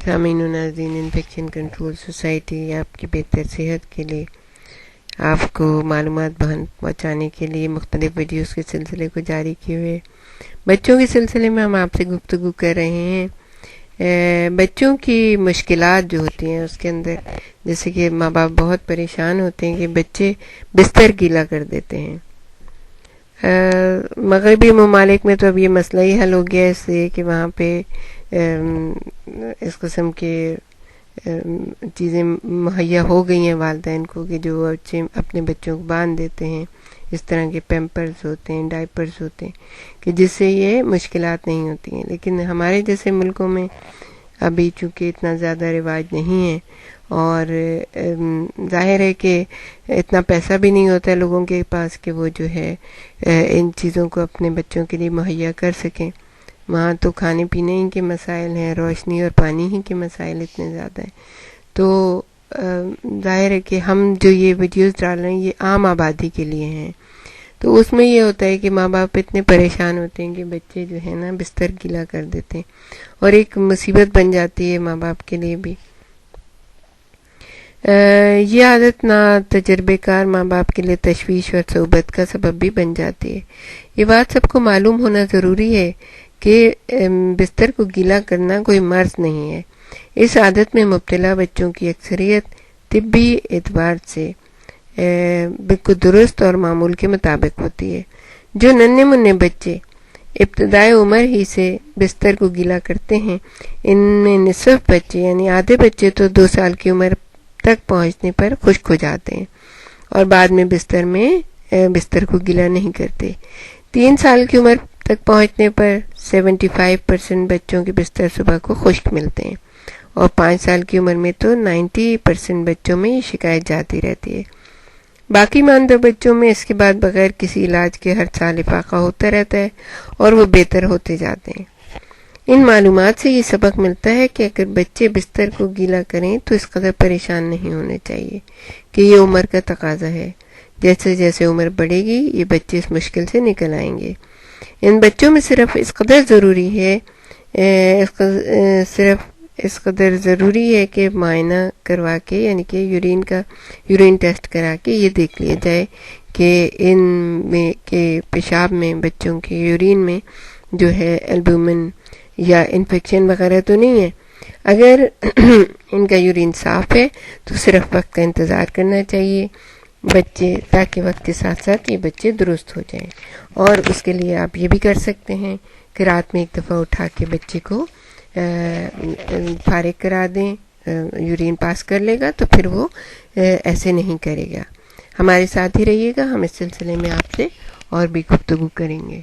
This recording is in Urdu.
سامعین و ناظرین، انفیکشن کنٹرول سوسائٹی آپ کی بہتر صحت کے لیے آپ کو معلومات پہنچانے کے لیے مختلف ویڈیوز کے سلسلے کو جاری کیے ہوئے بچوں کے سلسلے میں ہم آپ سے گفتگو کر رہے ہیں. بچوں کی مشکلات جو ہوتی ہیں اس کے اندر، جیسے کہ ماں باپ بہت پریشان ہوتے ہیں کہ بچے بستر گیلا کر دیتے ہیں. مغربی ممالک میں تو اب یہ مسئلہ ہی حل ہو گیا ہے، اس لیے کہ وہاں پہ اس قسم کے چیزیں مہیا ہو گئی ہیں والدین کو کہ جو اپنے بچوں کو باندھ دیتے ہیں. اس طرح کے پیمپرز ہوتے ہیں، ڈائپرز ہوتے ہیں کہ جس سے یہ مشکلات نہیں ہوتی ہیں. لیکن ہمارے جیسے ملکوں میں ابھی چونکہ اتنا زیادہ رواج نہیں ہے، اور ظاہر ہے کہ اتنا پیسہ بھی نہیں ہوتا ہے لوگوں کے پاس کہ وہ جو ہے ان چیزوں کو اپنے بچوں کے لیے مہیا کر سکیں. وہاں تو کھانے پینے ہی کے مسائل ہیں، روشنی اور پانی ہی کے مسائل اتنے زیادہ ہیں. تو ظاہر ہے کہ ہم جو یہ ویڈیوز ڈال رہے ہیں یہ عام آبادی کے لیے ہیں. تو اس میں یہ ہوتا ہے کہ ماں باپ اتنے پریشان ہوتے ہیں کہ بچے جو ہے نا بستر گیلا کر دیتے ہیں، اور ایک مصیبت بن جاتی ہے ماں باپ کے لیے بھی. یہ عادت نہ تجربے کار ماں باپ کے لیے تشویش اور صعوبت کا سبب بھی بن جاتی ہے. یہ بات سب کو معلوم ہونا ضروری ہے کہ بستر کو گیلا کرنا کوئی مرض نہیں ہے. اس عادت میں مبتلا بچوں کی اکثریت طبی اعتبار سے بالکل درست اور معمول کے مطابق ہوتی ہے. جو ننھے منھے بچے ابتدائی عمر ہی سے بستر کو گیلا کرتے ہیں، ان میں نصف بچے یعنی آدھے بچے تو 2 سال کی عمر تک پہنچنے پر خشک ہو جاتے ہیں اور بعد میں بستر کو گیلا نہیں کرتے. 3 سال کی عمر تک پہنچنے پر 75% بچوں کے بستر صبح کو خشک ملتے ہیں، اور 5 سال کی عمر میں تو 90% بچوں میں یہ شکایت جاتی رہتی ہے. باقی ماندہ بچوں میں اس کے بعد بغیر کسی علاج کے ہر سال افاقہ ہوتا رہتا ہے اور وہ بہتر ہوتے جاتے ہیں. ان معلومات سے یہ سبق ملتا ہے کہ اگر بچے بستر کو گیلا کریں تو اس قدر پریشان نہیں ہونے چاہیے کہ یہ عمر کا تقاضا ہے. جیسے جیسے عمر بڑھے گی یہ بچے اس مشکل سے نکل آئیں گے. ان بچوں میں صرف اس قدر ضروری ہے کہ معائنہ کروا کے یعنی کہ یورین ٹیسٹ کرا کے یہ دیکھ لیا جائے کہ ان میں کہ پیشاب میں بچوں کے یورین میں جو ہے البومن یا انفیکشن وغیرہ تو نہیں ہے. اگر ان کا یورین صاف ہے تو صرف وقت کا انتظار کرنا چاہیے بچے، تاکہ وقت کے ساتھ ساتھ یہ بچے درست ہو جائیں. اور اس کے لیے آپ یہ بھی کر سکتے ہیں کہ رات میں ایک دفعہ اٹھا کے بچے کو فارغ کرا دیں. یورین پاس کر لے گا تو پھر وہ ایسے نہیں کرے گا. ہمارے ساتھ ہی رہیے گا، ہم اس سلسلے میں آپ سے اور بھی گفتگو کریں گے.